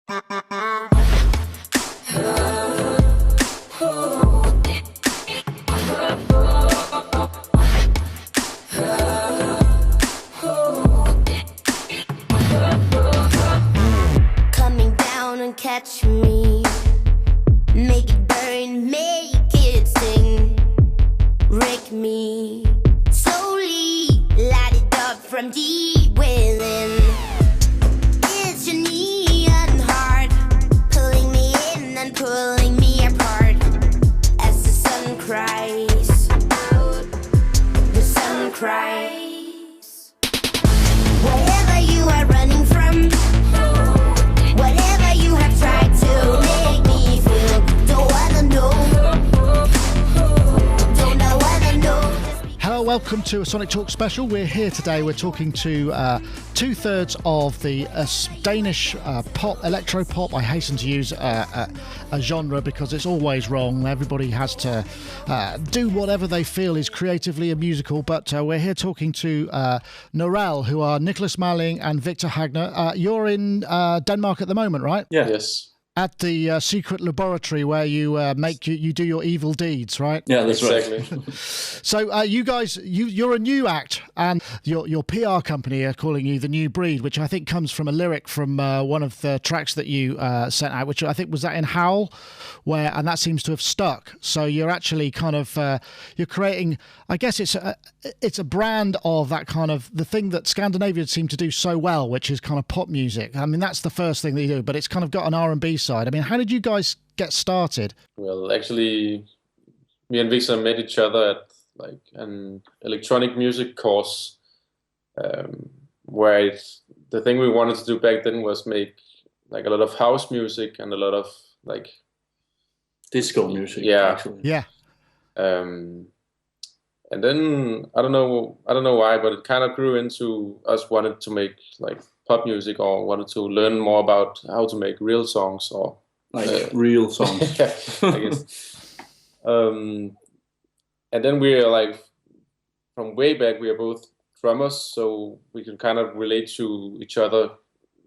Coming down and catch me. Make it burn, make it sing. Wreck me slowly, light it up from deep within. It's your neon heart pulling me in and pulling me apart. As the sun cries, the sun cries. Whatever you are running from, whatever you have tried to make me feel, don't wanna know, don't know wanna know. Hello, welcome to a Sonic Talk special. We're here today. We're talking to two-thirds of the Danish pop, electro-pop. I hasten to use a genre because it's always wrong. Everybody has to do whatever they feel is creatively and musical. But we're here talking to Norell, who are Nicholas Malling and Victor Hagner. You're in Denmark at the moment, right? Yeah. Yes. At the secret laboratory where you you do your evil deeds, right? Yeah, that's Exactly. right. So you guys, you're a new act, and your PR company are calling you the New Breed, which I think comes from a lyric from one of the tracks that you sent out, which I think was that in Howl, and that seems to have stuck. So you're actually kind of you're creating, I guess it's a brand of that kind of the thing that Scandinavians seem to do so well, which is kind of pop music. I mean, that's the first thing that you do, but it's kind of got an R&B side. I mean, how did you guys get started? Well, actually, me and Victor met each other at like an electronic music course, where the thing we wanted to do back then was make like a lot of house music and a lot of like Disco music. Yeah. Actually. Yeah. And then I don't know why, but it kind of grew into us wanted to make like pop music or wanted to learn more about how to make real songs or Like real songs. I guess. And then we're like, from way back, we are both drummers, so we can kind of relate to each other,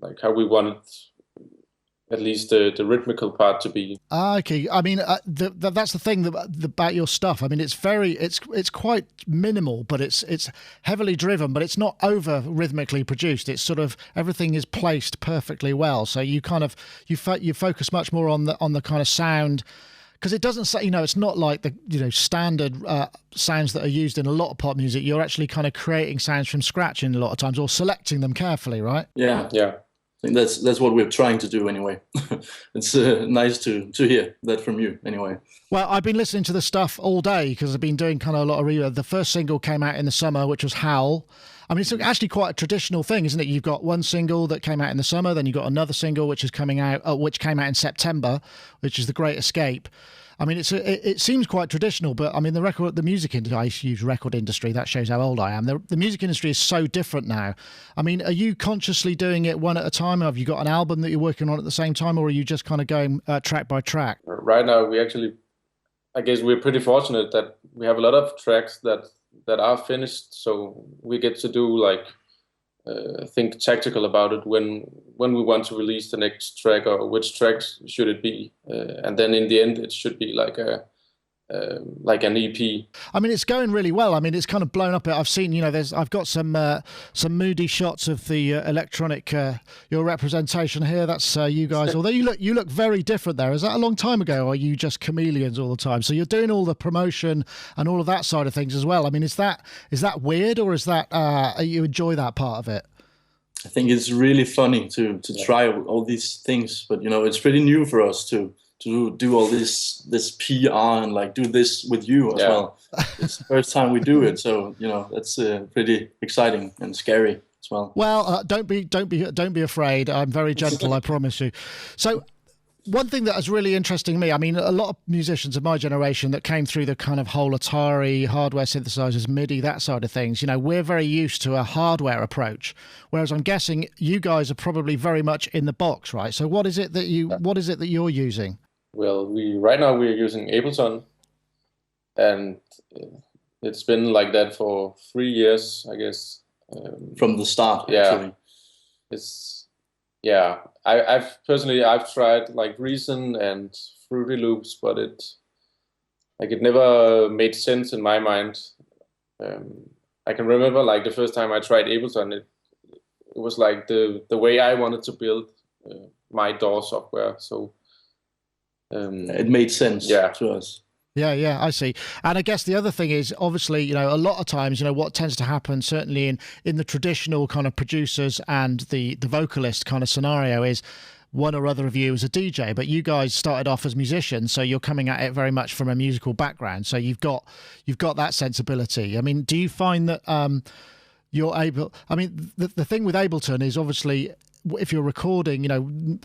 like how we wanted at least the rhythmical part to be. Okay, I mean that's the thing about your stuff. I mean, it's quite minimal, but it's heavily driven, but it's not over rhythmically produced. It's sort of everything is placed perfectly well. So you kind of you focus much more on the kind of sound. Because it doesn't say, it's not like the standard sounds that are used in a lot of pop music. You're actually kind of creating sounds from scratch in a lot of times, or selecting them carefully, right? Yeah. Yeah. I think that's what we're trying to do anyway. It's nice to hear that from you anyway. Well, I've been listening to the stuff all day because I've been doing kind of a lot of rework. The first single came out in the summer, which was Howl. I mean, it's actually quite a traditional thing, isn't it? You've got one single that came out in the summer, then you've got another single which came out in September, which is The Great Escape. I mean, it seems quite traditional, but I mean, the music industry, I use record industry, that shows how old I am. The music industry is so different now. I mean, are you consciously doing it one at a time? Have you got an album that you're working on at the same time, or are you just kind of going track by track? Right now, I guess we're pretty fortunate that we have a lot of tracks that are finished, so we get to do like think tactical about it when we want to release the next track or which tracks should it be, and then in the end it should be like an EP. I mean, it's going really well. I mean, it's kind of blown up. I've seen, I've got some moody shots of the electronic your representation here. That's you guys. Although you look very different there. Is that a long time ago, or are you just chameleons all the time? So you're doing all the promotion and all of that side of things as well. I mean, is that weird, or is that you enjoy that part of it? I think it's really funny to try all these things, but it's pretty new for us to do all this PR and like do this with you as well. It's the first time we do it, so that's pretty exciting and scary as well. Well, don't be afraid. I'm very gentle, I promise you. So, one thing that is really interesting to me, I mean, a lot of musicians of my generation that came through the kind of whole Atari, hardware synthesizers, MIDI, that side of things, we're very used to a hardware approach, whereas I'm guessing you guys are probably very much in the box, right? So what is it that you're using? Well, right now we're using Ableton, and it's been like that for 3 years, I guess. From the start, yeah. actually. Yeah, I've personally tried like Reason and Fruity Loops, but it never made sense in my mind. I can remember like the first time I tried Ableton, it was like the way I wanted to build my DAW software. So it made sense to us. Yeah, I see. And I guess the other thing is, obviously, you know, a lot of times, you know, what tends to happen, certainly in the traditional kind of producers and the vocalist kind of scenario, is one or other of you is a DJ, but you guys started off as musicians, so you're coming at it very much from a musical background. So you've got that sensibility. I mean, do you find that you're able? I mean, the thing with Ableton is obviously if you're recording, you know,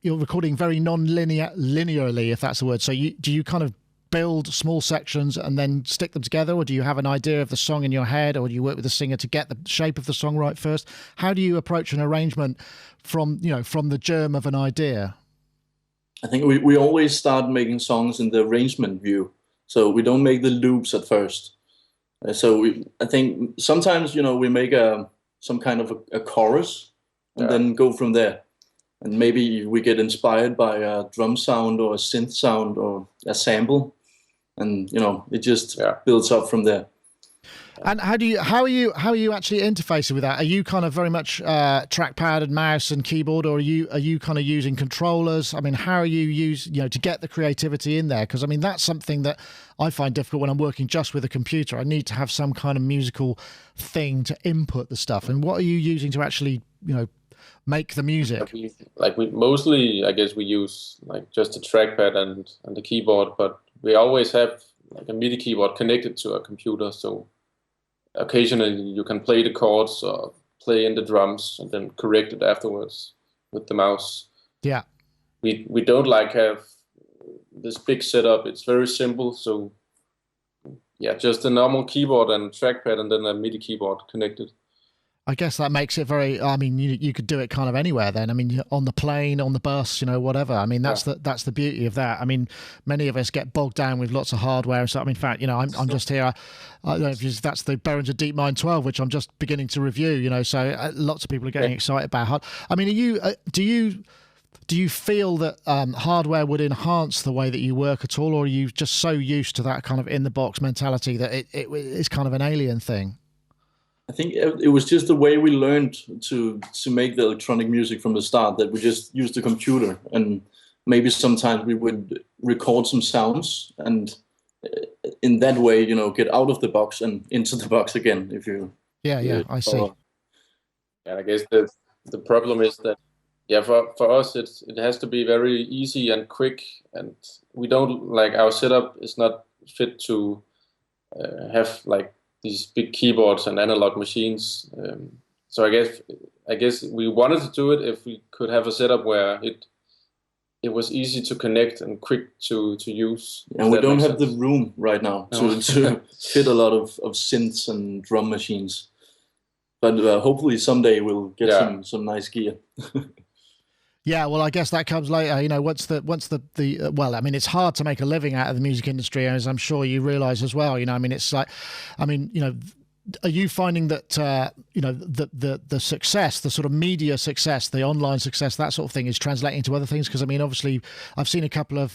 you're recording very linearly, if that's the word. So do you kind of build small sections and then stick them together, or do you have an idea of the song in your head, or do you work with the singer to get the shape of the song right first? How do you approach an arrangement from the germ of an idea? I think we always start making songs in the arrangement view, so we don't make the loops at first. I think sometimes, you know, we make some kind of a chorus and then go from there. And maybe we get inspired by a drum sound or a synth sound or a sample. And, you know, it just builds up from there. And how are you actually interfacing with that? Are you kind of very much trackpad and mouse and keyboard, or are you kind of using controllers? I mean, how are you to get the creativity in there? Because I mean, that's something that I find difficult when I'm working just with a computer. I need to have some kind of musical thing to input the stuff. And what are you using to actually, you know, make the music? We mostly, I guess, we use like just a trackpad and the keyboard, but we always have like a MIDI keyboard connected to a computer, so occasionally you can play the chords or play in the drums and then correct it afterwards with the mouse. Yeah. We don't like have this big setup. It's very simple. So yeah, just a normal keyboard and trackpad and then a MIDI keyboard connected. I guess that makes it very, I mean, you could do it kind of anywhere then. I mean, on the plane, on the bus, you know, whatever. I mean, that's the beauty of that. I mean, many of us get bogged down with lots of hardware and stuff. I mean, in fact, you know, I'm just here. I don't know if that's the Behringer DeepMind 12, which I'm just beginning to review, you know, so lots of people are getting excited about I mean, do you feel that hardware would enhance the way that you work at all, or are you just so used to that kind of in the box mentality that it's kind of an alien thing? I think it was just the way we learned to make the electronic music from the start, that we just used the computer, and maybe sometimes we would record some sounds and in that way, you know, get out of the box and into the box again. If you I see. Yeah, I guess the problem is that for us it has to be very easy and quick, and we don't like our setup is not fit to have like these big keyboards and analog machines. So I guess we wanted to do it if we could have a setup where it was easy to connect and quick to use. And we don't have the room right now to fit a lot of synths and drum machines. But hopefully someday we'll get some nice gear. Yeah, well, I guess that comes later. You know, once the well, I mean, it's hard to make a living out of the music industry, as I'm sure you realise as well. You know, I mean, it's like, I mean, you know, are you finding that you know the success, the sort of media success, the online success, that sort of thing, is translating to other things? Because I mean, obviously, I've seen a couple of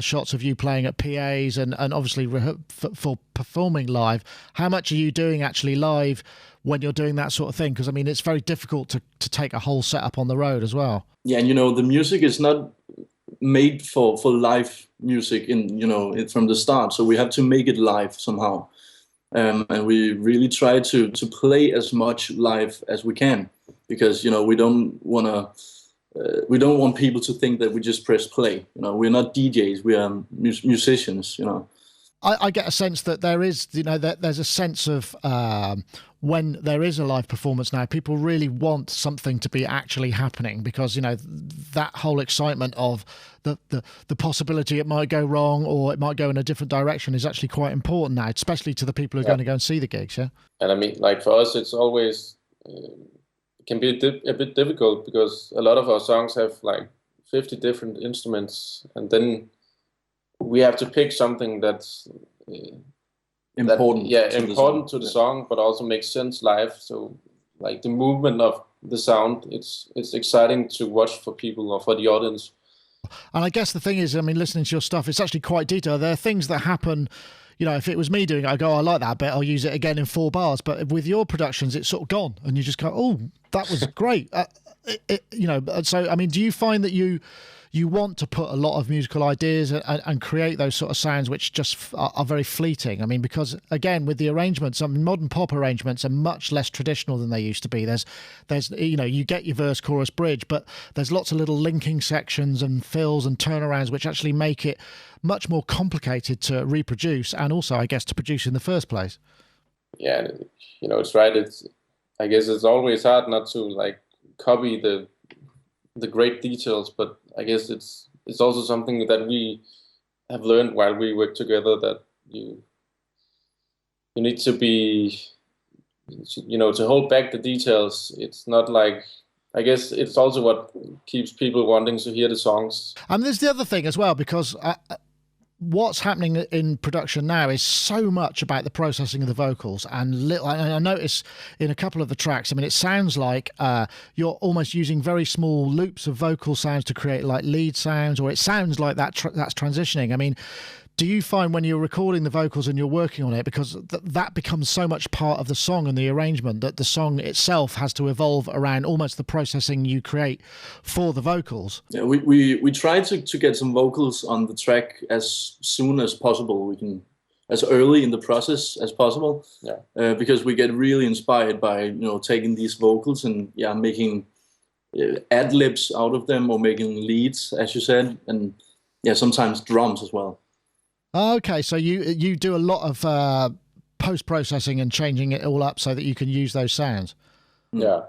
shots of you playing at PAs and obviously for performing live. How much are you doing actually live when you're doing that sort of thing? Because I mean, it's very difficult to take a whole setup on the road as well. Yeah, and you know, the music is not made for live music from the start, so we have to make it live somehow. And we really try to play as much live as we can, because, you know, we don't want people to think that we just press play. You know, we're not DJs, we are musicians, you know. I get a sense that there is, you know, that there's a sense of when there is a live performance now, people really want something to be actually happening, because, you know, that whole excitement of the possibility it might go wrong or it might go in a different direction is actually quite important now, especially to the people who are going to go and see the gigs. Yeah. And I mean, like for us, it's always it can be a bit difficult, because a lot of our songs have like 50 different instruments, and then we have to pick something that's important. Important to the song, but also makes sense live. So like the movement of the sound. It's exciting to watch for people or for the audience. And I guess the thing is, I mean, listening to your stuff, it's actually quite detailed. There are things that happen, you know, if it was me doing it, I go, oh, I like that bit, I'll use it again in 4 bars. But with your productions, it's sort of gone. And you just go, oh, that was great. You know, so, I mean, do you find that you want to put a lot of musical ideas and create those sort of sounds which just are very fleeting? I mean, because again, with the arrangements, I mean, modern pop arrangements are much less traditional than they used to be. There's, you know, you get your verse, chorus, bridge, but there's lots of little linking sections and fills and turnarounds which actually make it much more complicated to reproduce and also, I guess, to produce in the first place. Yeah, you know, it's right. I guess it's always hard not to like copy the great details, but I guess it's also something that we have learned while we work together, that you need to be, you know, to hold back the details. It's not like, I guess it's also what keeps people wanting to hear the songs. And there's the other thing as well, because what's happening in production now is so much about the processing of the vocals, and I notice in a couple of the tracks, I mean, it sounds like you're almost using very small loops of vocal sounds to create like lead sounds, or it sounds like that's transitioning. I mean, do you find when you're recording the vocals and you're working on it, because that becomes so much part of the song and the arrangement, that the song itself has to evolve around almost the processing you create for the vocals? Yeah, we try to get some vocals on the track as soon as possible. We can, as early in the process as possible. Yeah. Because we get really inspired by, you know, taking these vocals and making ad libs out of them, or making leads, as you said, and sometimes drums as well. Okay, so you do a lot of post-processing and changing it all up so that you can use those sounds. Yeah.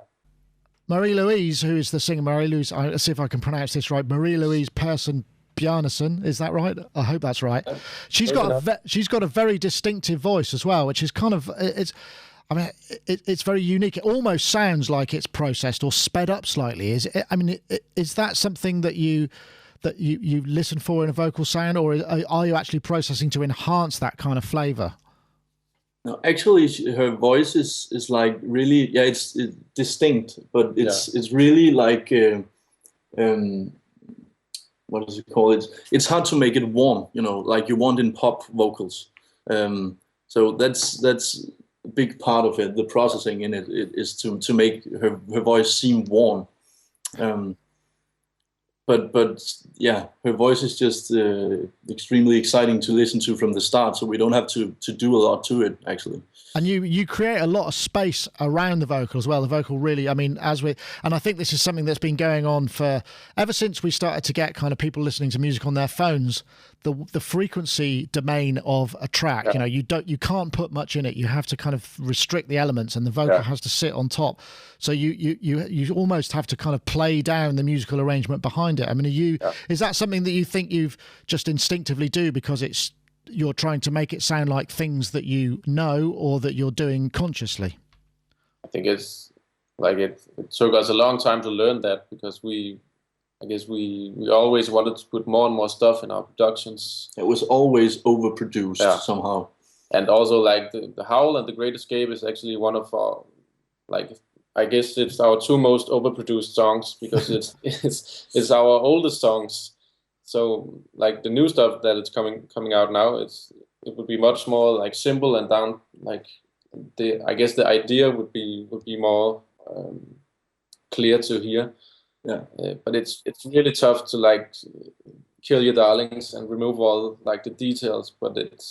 Marie-Louise, who is the singer, Marie-Louise, let's see if I can pronounce this right, Marie-Louise Persson Bjarnason, is that right? I hope that's right. She's got a very distinctive voice as well, which is kind of, it's very unique. It almost sounds like it's processed or sped up slightly. Is that something that you listen for in a vocal sound, or are you actually processing to enhance that kind of flavor? No, actually, her voice is like really, it's distinct, but it's really like, what does it call it? It's hard to make it warm, you know, like you want in pop vocals. So that's a big part of it. The processing in it is to make her voice seem warm. But yeah, her voice is just extremely exciting to listen to from the start, so we don't have to do a lot to it, actually. And you create a lot of space around the vocal as well. The vocal really, I mean, and I think this is something that's been going on for ever since we started to get kind of people listening to music on their phones. The frequency domain of a track, you know, you can't put much in it. You have to kind of restrict the elements, and the vocal has to sit on top. So you almost have to kind of play down the musical arrangement behind it. I mean, is that something that you think you've just instinctively do because you're trying to make it sound like things that you know, or that you're doing consciously? I think it's like it took us a long time to learn that, because we always wanted to put more and more stuff in our productions. It was always overproduced somehow. And also, like the Howl and The Great Escape is actually one of our, like, I guess it's our 2 most overproduced songs, because it's our oldest songs. So like the new stuff that it's coming out now, it would be much more like simple and down. Like I guess the idea would be more clear to hear. Yeah, but it's really tough to like kill your darlings and remove all like the details. But it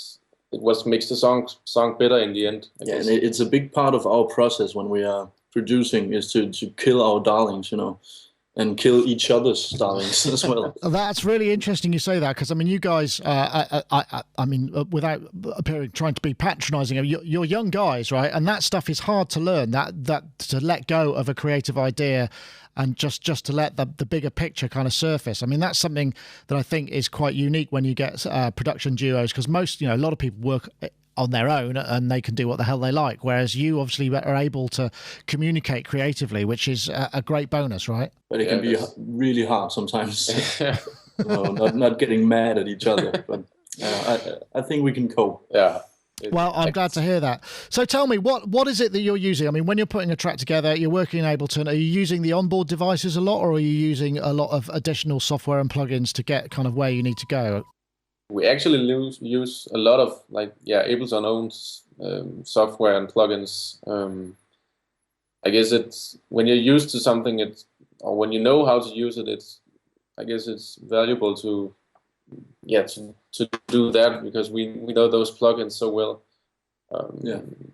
was makes the song better in the end. I guess. And it's a big part of our process when we are producing is to kill our darlings, you know, and kill each other's darlings as well. That's really interesting you say that, because I mean, you guys, I mean, without appearing trying to be patronising, you're young guys, right? And that stuff is hard to learn. That to let go of a creative idea and just to let the bigger picture kind of surface. I mean, that's something that I think is quite unique when you get production duos, because most, you know, a lot of people work on their own and they can do what the hell they like, whereas you obviously are able to communicate creatively, which is a great bonus, right? But it can be really hard sometimes. You know, not getting mad at each other, but I think we can cope. Yeah, Well, I'm glad to hear that. So tell me, what is it that you're using? I mean, when you're putting a track together, you're working in Ableton, are you using the onboard devices a lot, or are you using a lot of additional software and plugins to get kind of where you need to go? We actually use a lot of Ableton owns software and plugins. I guess it's when you're used to something, or when you know how to use it, I guess it's valuable to do that, because we know those plugins so well.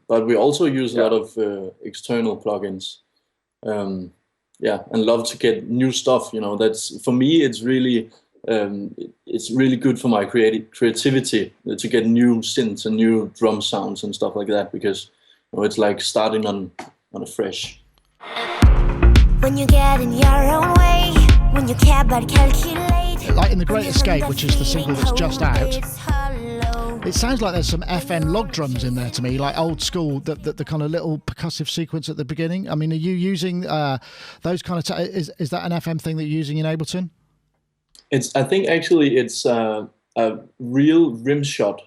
But we also use a lot of external plugins. And love to get new stuff. That's, for me, it's really good for my creativity to get new synths and new drum sounds and stuff like that, because it's like starting on a fresh. When you get in your own way, when you care but calculate. Like in The Great Escape, which is the single that's just out, it sounds like there's some FN log drums in there to me, like old school, the kind of little percussive sequence at the beginning. I mean, are you using those kind of... is that an FM thing that you're using in Ableton? I think actually it's a real rim shot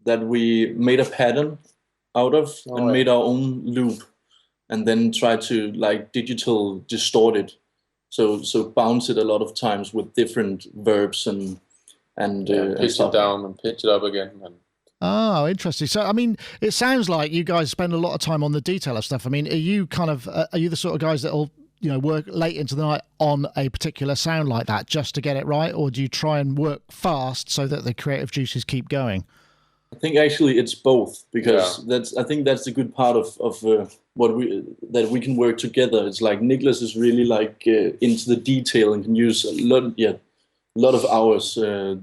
that we made a pattern out of made our own loop, and then tried to like digital distort it. So bounce it a lot of times with different verbs and pitch it down and pitch it up again. Oh, interesting. So, I mean, it sounds like you guys spend a lot of time on the detail of stuff. I mean, are you the sort of guys that'll work late into the night on a particular sound like that just to get it right, or do you try and work fast so that the creative juices keep going? I think actually it's both, because I think that's the good part of that we can work together. It's like Niklas is really like into the detail and can use a lot of hours to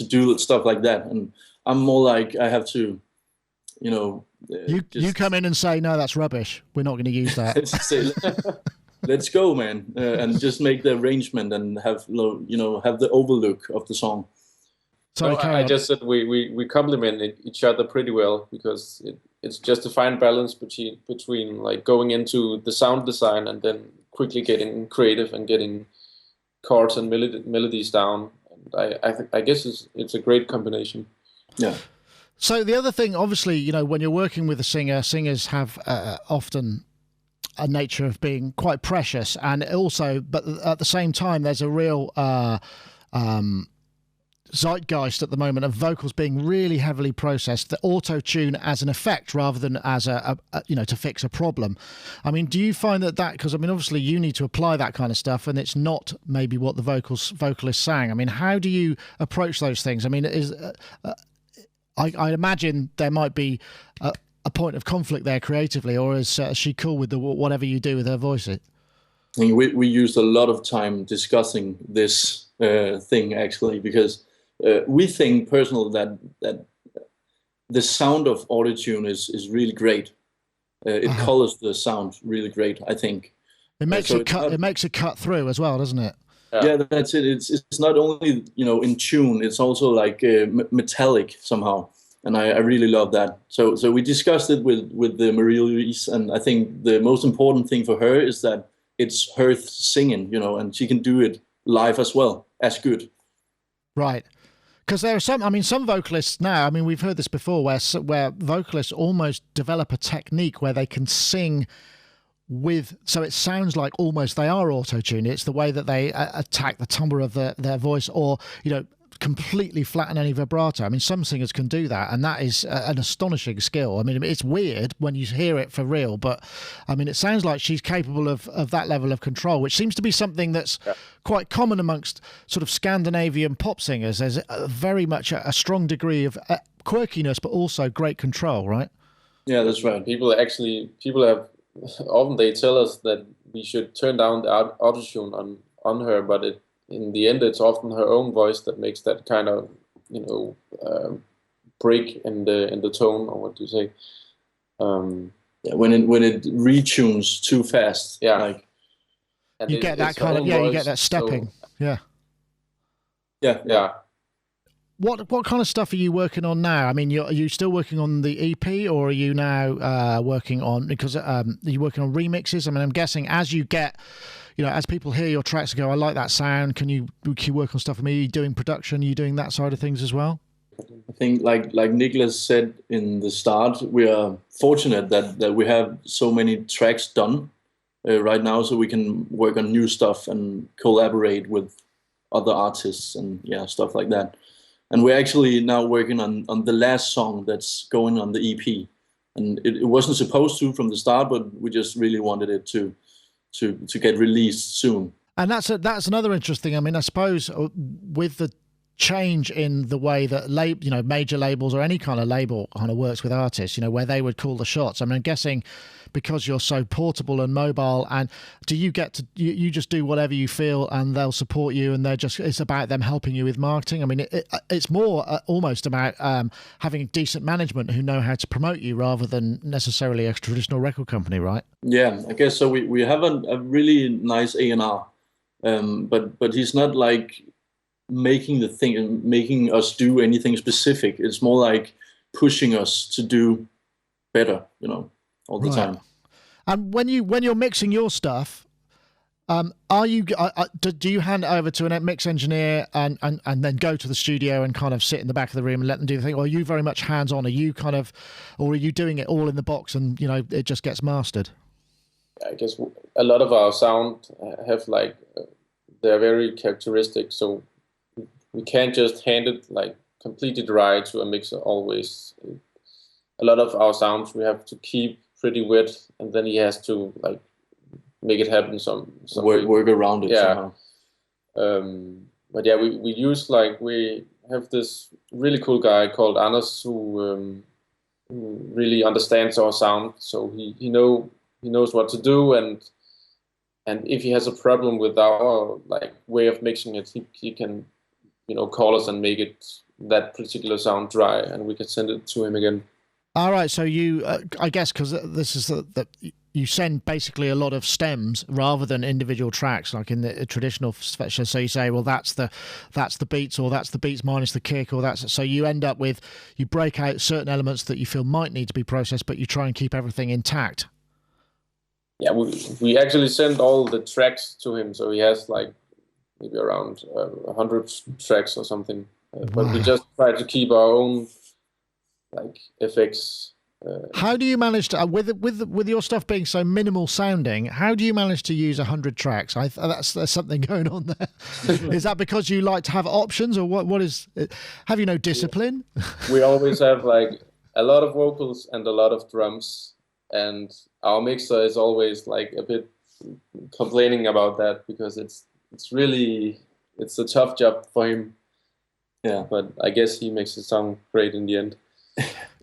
do stuff like that, and I'm more like I have to, you come in and say, no, that's rubbish, we're not going to use that. Let's go, man, and just make the arrangement and have the overlook of the song. Sorry, I just said we complement each other pretty well, because it's just a fine balance between like going into the sound design and then quickly getting creative and getting chords and melodies down. And I guess it's a great combination. Yeah. So the other thing, obviously, when you're working with a singer, singers have often a nature of being quite precious, and also, but at the same time, there's a real zeitgeist at the moment of vocals being really heavily processed, the auto-tune as an effect rather than as a to fix a problem. I mean, do you find that because I mean, obviously you need to apply that kind of stuff, and it's not maybe what the vocalist sang. I mean, how do you approach those things? I mean, I imagine there might be a point of conflict there creatively, or is she cool with whatever you do with her voice? I think we used a lot of time discussing this thing, actually, because we think personally that the sound of autotune is really great. It colors the sound really great, I think. It makes it makes it cut through as well, doesn't it? Yeah, that's it. It's not only in tune; it's also like metallic somehow, and I really love that. So we discussed it with the Marie-Louise, and I think the most important thing for her is that it's her singing, and she can do it live as well, as good. Right. Because there are some vocalists now, I mean, we've heard this before, where vocalists almost develop a technique where they can sing so it sounds like almost they are auto-tuned. It's the way that they attack the timbre of their voice, or, completely flatten any vibrato. I mean, some singers can do that, and that is an astonishing skill. I mean, it's weird when you hear it for real, but I mean, it sounds like she's capable of that level of control, which seems to be something that's quite common amongst sort of Scandinavian pop singers. There's very much a strong degree of quirkiness, but also great control, right? Yeah, that's right. People have often they tell us that we should turn down the autotune on her, but in the end, it's often her own voice that makes that kind of, break in the tone, or what do you say? When it retunes too fast. Yeah. You get that kind of you get that stepping. Yeah. What kind of stuff are you working on now? I mean, are you still working on the EP, or are you now working on, because are you working on remixes? I mean, I'm guessing as you get, as people hear your tracks and go, I like that sound, can you work on stuff for me? Are you doing production? Are you doing that side of things as well? I think, like Nicholas said in the start, we are fortunate that we have so many tracks done right now, so we can work on new stuff and collaborate with other artists and stuff like that. And we're actually now working on the last song that's going on the EP. And it wasn't supposed to from the start, but we just really wanted it to get released soon. And that's another interesting. I mean, I suppose with the change in the way that major labels or any kind of label kind of works with artists, where they would call the shots. I mean, I'm guessing because you're so portable and mobile, and do you get to you just do whatever you feel and they'll support you, and it's about them helping you with marketing? I mean, it's more almost about having decent management who know how to promote you rather than necessarily a traditional record company, right? Yeah, I guess so. We have a really nice A&R, but he's not like making the thing and making us do anything specific. It's more like pushing us to do better, all the time. And when you're mixing your stuff, do you hand it over to a mix engineer and then go to the studio and kind of sit in the back of the room and let them do the thing, or are you very much hands on? Or are you doing it all in the box and it just gets mastered? I guess a lot of our sound have they're very characteristic, so we can't just hand it completely dry to a mixer always. A lot of our sounds we have to keep pretty wet, and then he has to make it happen some work around it somehow. But yeah, we use we have this really cool guy called Anders who really understands our sound, so he knows what to do, and if he has a problem with our way of mixing it, he can call us and make it that particular sound dry, and we can send it to him again. All right, so you, I guess, because this is that you send basically a lot of stems rather than individual tracks, like in the traditional fashion. So you say, well, that's the beats, or that's the beats minus the kick, or so you end up with, you break out certain elements that you feel might need to be processed, but you try and keep everything intact. Yeah, we actually send all the tracks to him, so he has maybe around 100 tracks or something. But we just try to keep our own effects. How do you manage to with your stuff being so minimal sounding? How do you manage to use 100 tracks? There's something going on there. Is that because you like to have options, or what is? Have you no discipline? We always have a lot of vocals and a lot of drums, and our mixer is always a bit complaining about that because it's a tough job for him. Yeah, but I guess he makes it sound great in the end.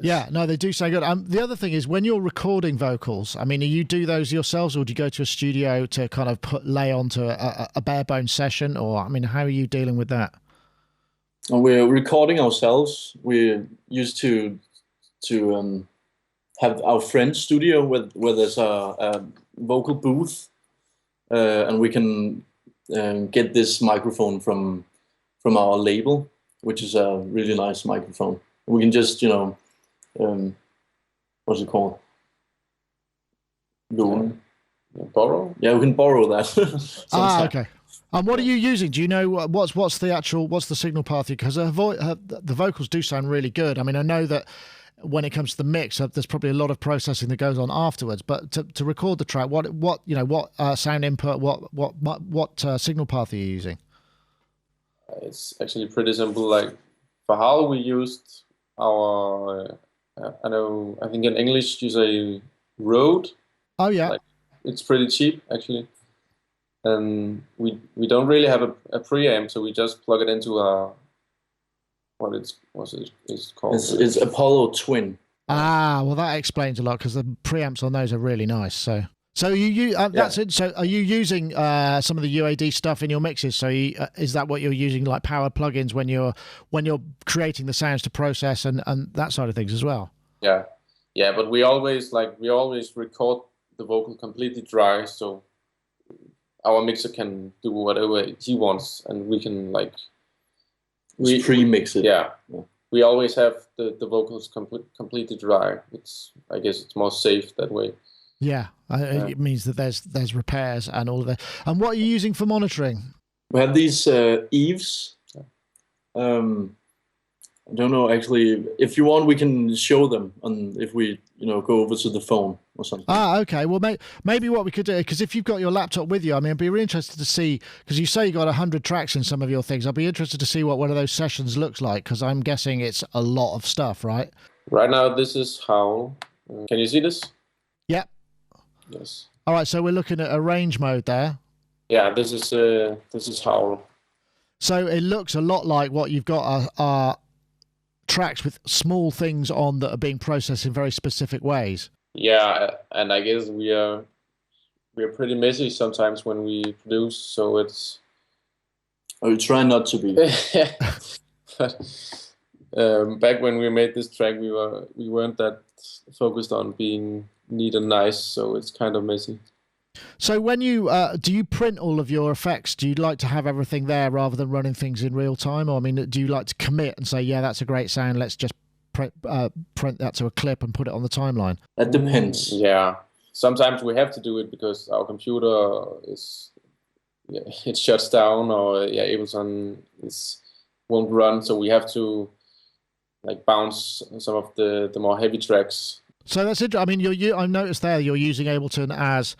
Yeah, no, they do sound good. The other thing is when you're recording vocals, I mean, do you do those yourselves, or do you go to a studio to kind of lay onto a bare bones session, or I mean, how are you dealing with that? We're recording ourselves. We used to have our friend's studio where there's a vocal booth, and we can get this microphone from our label, which is a really nice microphone. We can just, what's it called? Borrow? Yeah, we can borrow that. Okay. And what are you using? Do you know what's the signal path? Because the vocals do sound really good. I mean, I know that when it comes to the mix, there's probably a lot of processing that goes on afterwards. But to record the track, what sound input, what signal path are you using? It's actually pretty simple. For how we used our, I think in English you say Rode. Oh yeah. It's pretty cheap actually. And we don't really have a preamp, so we just plug it into a, what's it called? It's Apollo Twin. Ah, well that explains a lot, because the preamps on those are really nice. So you that's it. So are you using some of the UAD stuff in your mixes? So is that what you're using, like power plugins when you're creating the sounds to process and that side of things as well? Yeah. But we always record the vocal completely dry, so our mixer can do whatever he wants, and we can we pre-mix it. Yeah. We always have the vocals completely dry. I guess it's more safe that way. Yeah, it means that there's repairs and all of that. And what are you using for monitoring? We have these Eves, and I don't know actually. If you want, we can show them, and if we go over to the phone or something. Okay. Well, maybe what we could do, because if you've got your laptop with you, I mean, I'd be really interested to see, because you say you got 100 tracks in some of your things. I'd be interested to see what one of those sessions looks like, because I'm guessing it's a lot of stuff, right? Right now, this is Howl. Can you see this? Yep. Yes. All right. So we're looking at arrange mode there. Yeah, this is Howl. So it looks a lot like what you've got are tracks with small things on that are being processed in very specific ways. Yeah, and I guess we are pretty messy sometimes when we produce, so it's. I will try not to be. Back when we made this track, we weren't that focused on being neat and nice, so it's kind of messy. So when you do you print all of your effects? Do you like to have everything there rather than running things in real time? Or I mean, do you like to commit and say, yeah, that's a great sound, let's just print that to a clip and put it on the timeline? That depends. Yeah, sometimes we have to do it because our computer it shuts down, or Ableton won't run, so we have to like bounce some of the more heavy tracks. So that's it. I mean, I've noticed there you're using Ableton as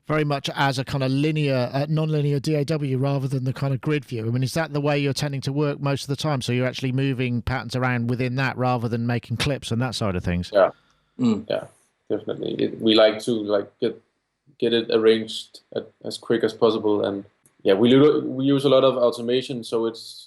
very much as a kind of linear, non-linear DAW rather than the kind of grid view. I mean, is that the way you're tending to work most of the time? So you're actually moving patterns around within that rather than making clips and that side of things? Yeah, yeah, definitely. We like to get it arranged as quick as possible, and yeah, we use a lot of automation, so it's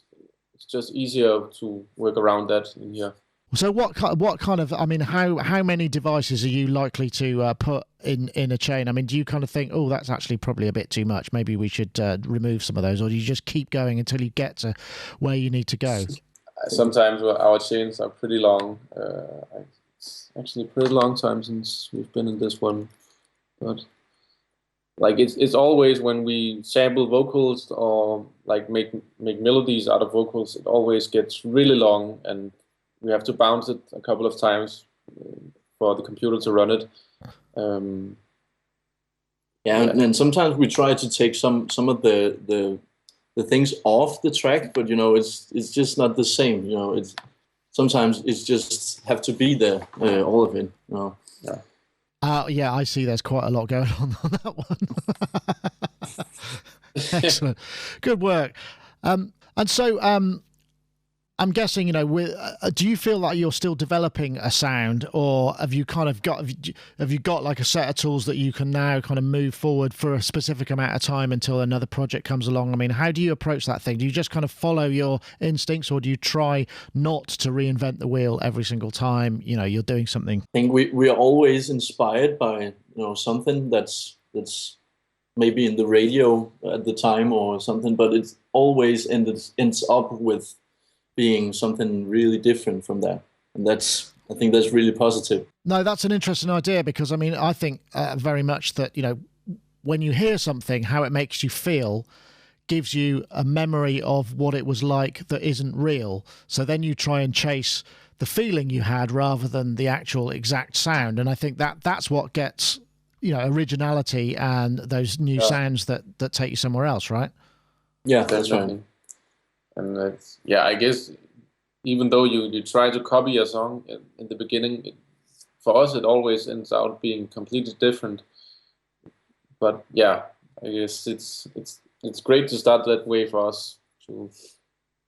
just easier to work around that in here. So what kind of, I mean, how many devices are you likely to put in a chain? I mean, do you kind of think, oh, that's actually probably a bit too much, maybe we should remove some of those, or do you just keep going until you get to where you need to go? Sometimes our chains are pretty long. It's actually a pretty long time since we've been in this one, but like it's always when we sample vocals or like make melodies out of vocals, it always gets really long, and we have to bounce it a couple of times for the computer to run it. And sometimes we try to take some of the things off the track, but it's just not the same. Sometimes it's just have to be there, all of it. Yeah, I see. There's quite a lot going on that one. Excellent, good work. And so. I'm guessing, do you feel like you're still developing a sound, or have you got like a set of tools that you can now kind of move forward for a specific amount of time until another project comes along? I mean, how do you approach that thing? Do you just kind of follow your instincts, or do you try not to reinvent the wheel every single time, you're doing something? I think we are always inspired by, something that's maybe in the radio at the time or something, but it always ends up with being something really different from that, and I think that's really positive. No, that's an interesting idea, because I mean, I think very much that when you hear something, how it makes you feel gives you a memory of what it was like that isn't real. So then you try and chase the feeling you had rather than the actual exact sound, and I think that's what gets originality and those new sounds that take you somewhere else, right? Yeah, that's right. And I guess even though you try to copy a song in the beginning, for us it always ends out being completely different. But yeah, I guess it's great to start that way for us, to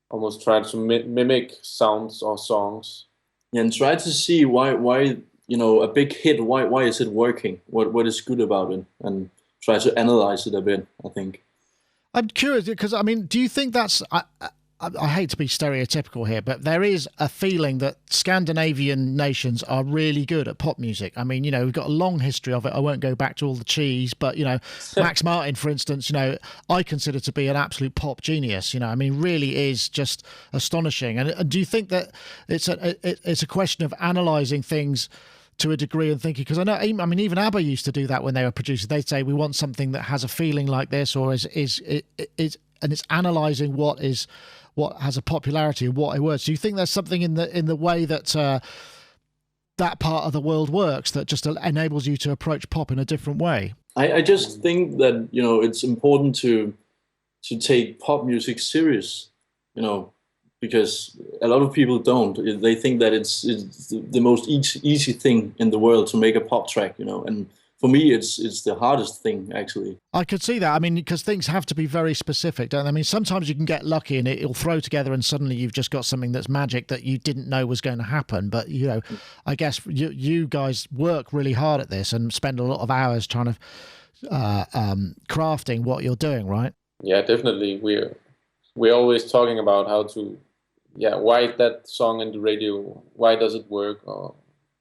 almost try to mimic sounds or songs. Yeah, and try to see why a big hit, why is it working? What is good about it, and try to analyze it a bit, I think. I'm curious, because I mean, do you think that's? I hate to be stereotypical here, but there is a feeling that Scandinavian nations are really good at pop music. I mean, we've got a long history of it. I won't go back to all the cheese, but Max Martin, for instance, I consider to be an absolute pop genius. I mean, really is just astonishing. And do you think that it's a question of analysing things to a degree and thinking, because I mean, even ABBA used to do that when they were producing. They'd say, we want something that has a feeling like this, or is and it's analysing what has a popularity and what it works. Do you think there's something in the way that that part of the world works that just enables you to approach pop in a different way? I just think that it's important to take pop music serious, because a lot of people don't. They think that it's the most easy thing in the world to make a pop track, you know. And for me, it's the hardest thing, actually. I could see that. I mean, because things have to be very specific, don't they? I mean, sometimes you can get lucky and it'll throw together and suddenly you've just got something that's magic that you didn't know was going to happen. But, you know, I guess you guys work really hard at this and spend a lot of hours trying to crafting what you're doing, right? Yeah, definitely. We're always talking about how to, why that song in the radio, why does it work, or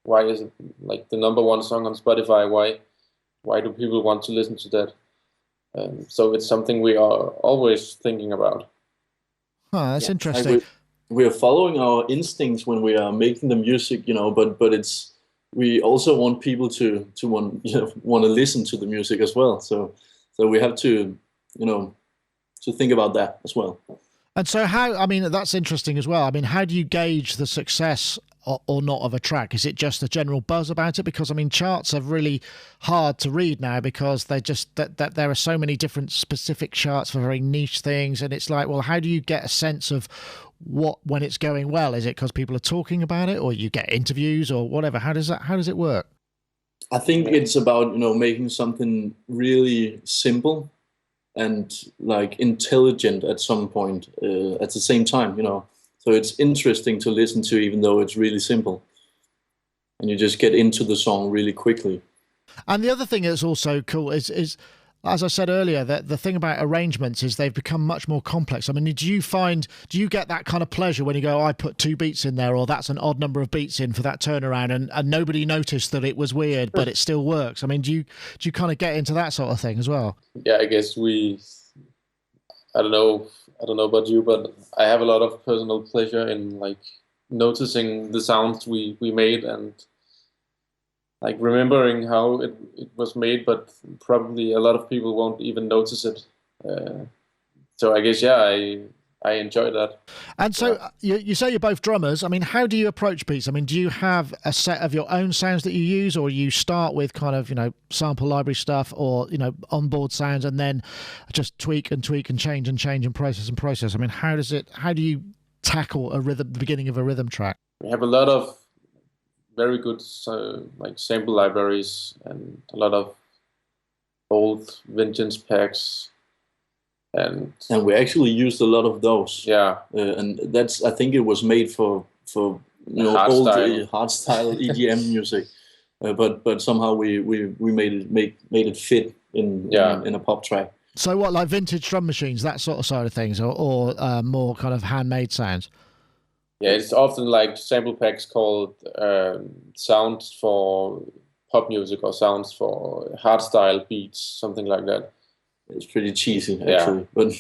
why is it like the #1 song on Spotify? Why do people want to listen to that? So it's something we are always thinking about. Oh, that's interesting. We are following our instincts when we are making the music, you know, but we also want people to want to listen to the music as well. So we have to, you know, to think about that as well. And so I mean, that's interesting as well. I mean, how do you gauge the success or not of a track? Is it just a general buzz about it? Because I mean, charts are really hard to read now because they just that there are so many different specific charts for very niche things, and it's like, well, how do you get a sense of when it's going well? Is it because people are talking about it, or you get interviews, or whatever? How does it work? I think it's about, you know, making something really simple and like intelligent at some point at the same time, you know. So it's interesting to listen to, even though it's really simple. And you just get into the song really quickly. And the other thing that's also cool is as I said earlier, that the thing about arrangements is they've become much more complex. I mean, do you get that kind of pleasure when you go, I put 2 beats in there, or that's an odd number of beats in for that turnaround, and nobody noticed that it was weird, but it still works? I mean, do you kind of get into that sort of thing as well? Yeah, I guess I don't know about you, but I have a lot of personal pleasure in like noticing the sounds we made and like remembering how it was made, but probably a lot of people won't even notice it. So I guess, I enjoy that. And so you say you're both drummers. I mean, how do you approach beats? I mean, do you have a set of your own sounds that you use, or you start with kind of, you know, sample library stuff, or, you know, onboard sounds, and then just tweak and change and process? I mean, how do you tackle the beginning of a rhythm track? We have a lot of very good like sample libraries and a lot of old vintage packs. And we actually used a lot of those. Yeah. And I think it was made for you know, old hardstyle EDM music. But somehow we made it fit in a pop track. So what, like vintage drum machines, that sort of side of things, or more kind of handmade sounds? Yeah, it's often like sample packs called sounds for pop music or sounds for hardstyle beats, something like that. It's pretty cheesy, actually, but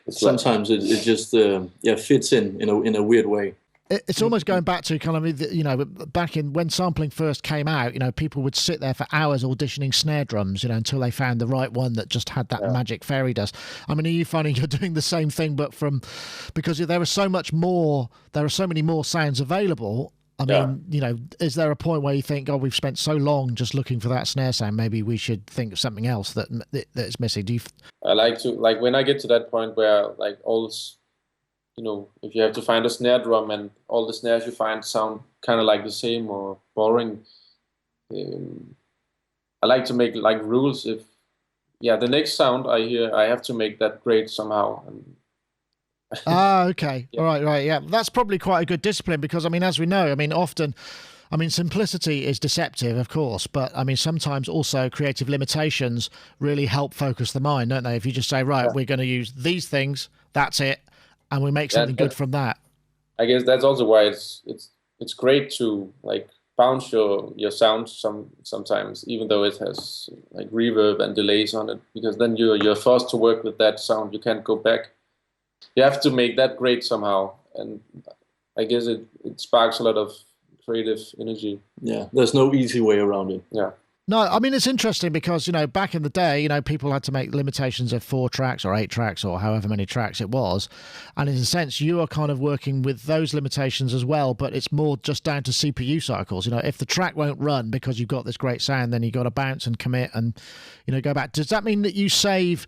sometimes it just fits in a weird way. It's almost going back to kind of, you know, back in when sampling first came out, you know, people would sit there for hours auditioning snare drums, you know, until they found the right one that just had that magic fairy dust. I mean, are you finding you're doing the same thing, but because there are so many more sounds available? I mean, you know, is there a point where you think, oh, we've spent so long just looking for that snare sound, maybe we should think of something else that's missing? I like to, like, when I get to that point where, like, you know, if you have to find a snare drum and all the snares you find sound kind of like the same or boring, I like to make like rules. The next sound I hear, I have to make that great somehow. Okay. Yeah. All right. Yeah. That's probably quite a good discipline because, I mean, as we know, I mean, often, I mean, simplicity is deceptive, of course, but I mean, sometimes also creative limitations really help focus the mind, don't they? If you just say, right, we're going to use these things, that's it, and we make something good from that. I guess that's also why it's great to like bounce your sound sometimes, even though it has like reverb and delays on it, because then you're forced to work with that sound. You can't go back. You have to make that great somehow, and I guess it sparks a lot of creative energy. Yeah, there's no easy way around it. Yeah. No, I mean, it's interesting because, you know, back in the day, you know, people had to make limitations of 4 tracks or 8 tracks or however many tracks it was. And in a sense, you are kind of working with those limitations as well, but it's more just down to CPU cycles. You know, if the track won't run because you've got this great sound, then you've got to bounce and commit and, you know, go back. Does that mean that you save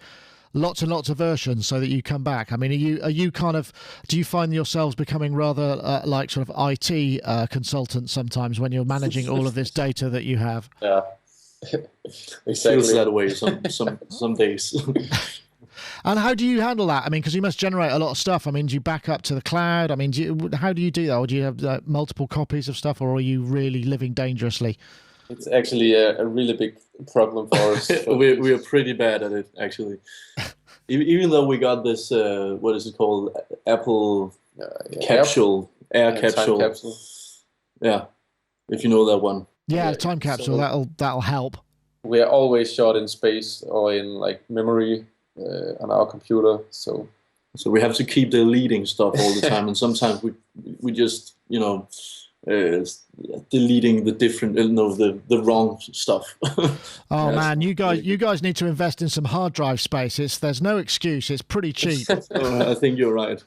lots and lots of versions so that you come back. I mean, are you kind of, do you find yourselves becoming rather like sort of IT consultants sometimes when you're managing all of this data that you have? Yeah, exactly. Feels that way some days. And how do you handle that? I mean, because you must generate a lot of stuff. I mean, do you back up to the cloud? I mean, how do you do that? Or do you have multiple copies of stuff, or are you really living dangerously? It's actually a really big problem for us. We are pretty bad at it, actually. Even though we got this, what is it called? Apple capsule, air capsule. Time capsule. Yeah, if you know that one. Yeah, time capsule. So that'll help. we are always short in space or in like memory on our computer. So we have to keep deleting stuff all the time, and sometimes we just deleting the different, the wrong stuff. Oh man, you guys need to invest in some hard drive space. There's no excuse. It's pretty cheap. I think you're right.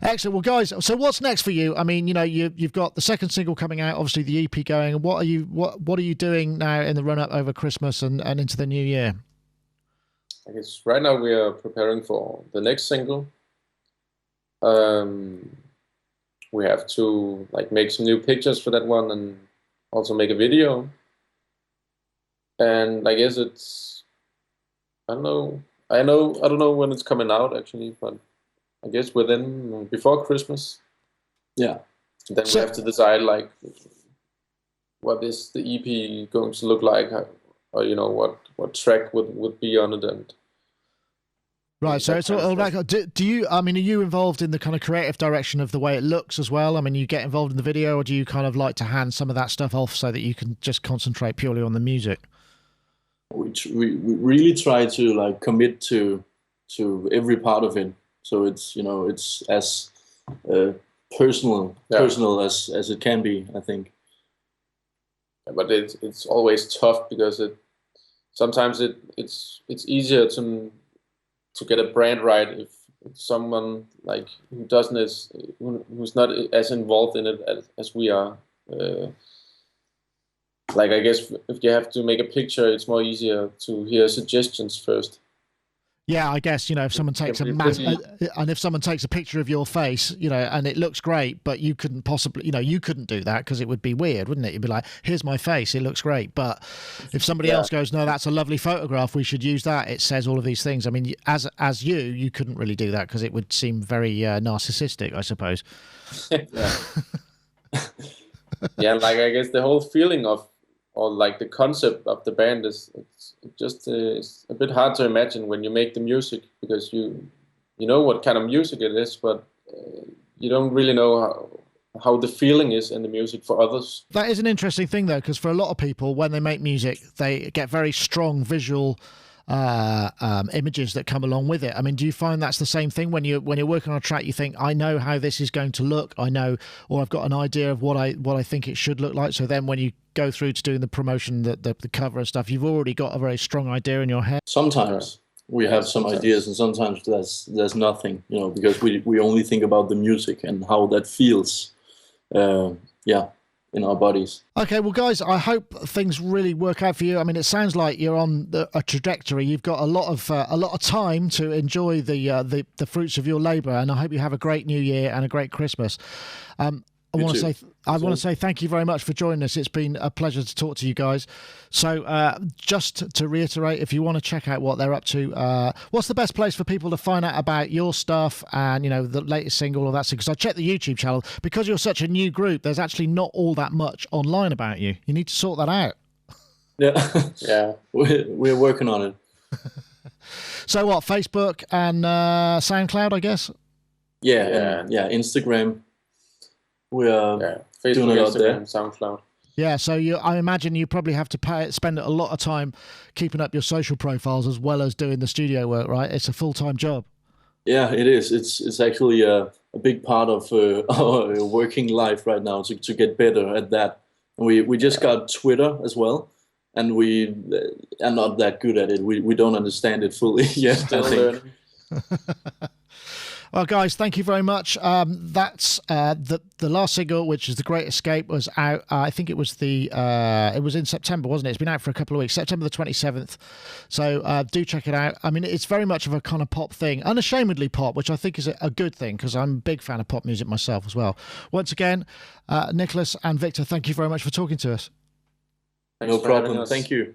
Excellent. Well, guys, so what's next for you? I mean, you've got the second single coming out, obviously the EP going. What are you doing now in the run up over Christmas and into the new year? I guess right now we are preparing for the next single. We have to like make some new pictures for that one and also make a video. And I guess I don't know when it's coming out actually, but I guess before Christmas. Yeah. Then we have to decide like what is the EP going to look like, or what track would be on it. And right, so it's all like, do you, I mean, are you involved in the kind of creative direction of the way it looks as well? I mean, you get involved in the video, or do you kind of like to hand some of that stuff off so that you can just concentrate purely on the music? We really try to like commit to every part of it, so it's it's as personal as it can be, I think. But it's always tough because sometimes it's easier to get a brand right if someone like who's not as involved in it as we are. Like I guess if you have to make a picture, it's more easier to hear suggestions first. Yeah, I guess if someone takes if someone takes a picture of your face, and it looks great, but you couldn't possibly, you couldn't do that because it would be weird, wouldn't it? You'd be like, "Here's my face, it looks great." But if somebody else goes, "No, that's a lovely photograph, we should use that," it says all of these things. I mean, as you couldn't really do that because it would seem very narcissistic, I suppose. Yeah. Yeah, like I guess the whole feeling or like the concept of the band is it's a bit hard to imagine when you make the music, because you know what kind of music it is, but you don't really know how the feeling is in the music for others. That is an interesting thing though, because for a lot of people, when they make music, they get very strong visual images that come along with it. I mean, do you find that's the same thing when you're working on a track? You think, I know how this is going to look, or I've got an idea of what I think it should look like. So then when you go through to doing the promotion, the cover and stuff, you've already got a very strong idea in your head. Sometimes we have some ideas, and sometimes there's nothing, because we only think about the music and how that feels. In our bodies. Okay, well, guys, I hope things really work out for you. I mean, it sounds like you're on a trajectory. You've got a lot of time to enjoy the fruits of your labour, and I hope you have a great New Year and a great Christmas. I want to say thank you very much for joining us. It's been a pleasure to talk to you guys. So just to reiterate, if you want to check out what they're up to, what's the best place for people to find out about your stuff and the latest single or that? Because I checked the YouTube channel. Because you're such a new group, there's actually not all that much online about you. You need to sort that out. Yeah, we're working on it. So what? Facebook and SoundCloud, I guess. Yeah. Instagram. We are Facebook, doing it out there. SoundCloud. Yeah, so I imagine you probably have to spend a lot of time keeping up your social profiles as well as doing the studio work, right? It's a full-time job. Yeah, it is. It's actually a big part of our working life right now to get better at that. We just got Twitter as well, and we are not that good at it. We don't understand it fully yet. Still learning. Well, guys, thank you very much. That's the last single, which is "The Great Escape," was out. I think it was it was in September, wasn't it? It's been out for a couple of weeks, September the 27th. So do check it out. I mean, it's very much of a kind of pop thing, unashamedly pop, which I think is a good thing because I'm a big fan of pop music myself as well. Once again, Nicholas and Victor, thank you very much for talking to us. No problem. Thank you.